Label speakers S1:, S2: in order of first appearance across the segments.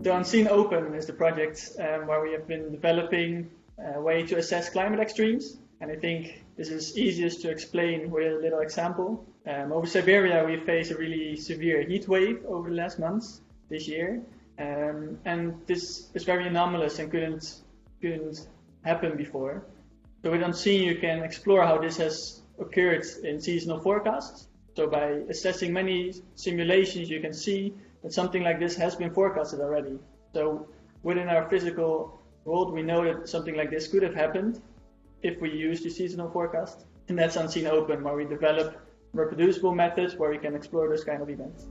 S1: So Unseen Open is the project where we have been developing a way to assess climate extremes. And I think this is easiest to explain with a little example. Over Siberia, we face a really severe heat wave over the last months this year. And this is very anomalous and couldn't happen before. So with Unseen, you can explore how this has occurred in seasonal forecasts. So by assessing many simulations, you can see that something like this has been forecasted already. So within our physical world, we know that something like this could have happened if we use the seasonal forecast. And that's Unseen Open, where we develop reproducible methods where we can explore those kind of events.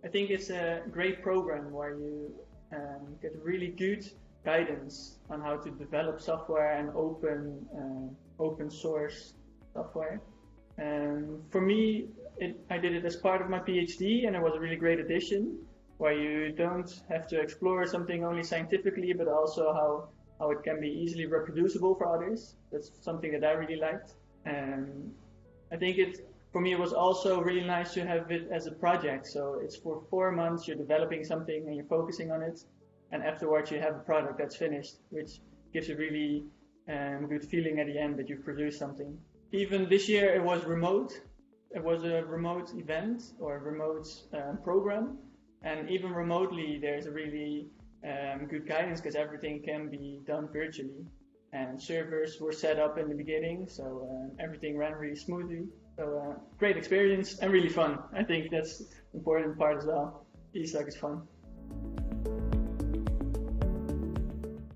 S1: I think it's a great program where you get really good guidance on how to develop software and open source software. For me, I did it as part of my PhD, and it was a really great addition where you don't have to explore something only scientifically, but also how it can be easily reproducible for others. That's something that I really liked. I think for me, it was also really nice to have it as a project. So it's for 4 months, you're developing something and you're focusing on it. And afterwards you have a product that's finished, which gives a really good feeling at the end that you've produced something. Even this year it was remote. It was a remote event or a remote program. And even remotely there's a really good guidance because everything can be done virtually. And servers were set up in the beginning, so everything ran really smoothly. So great experience and really fun. I think that's the important part as well. ESoC is fun.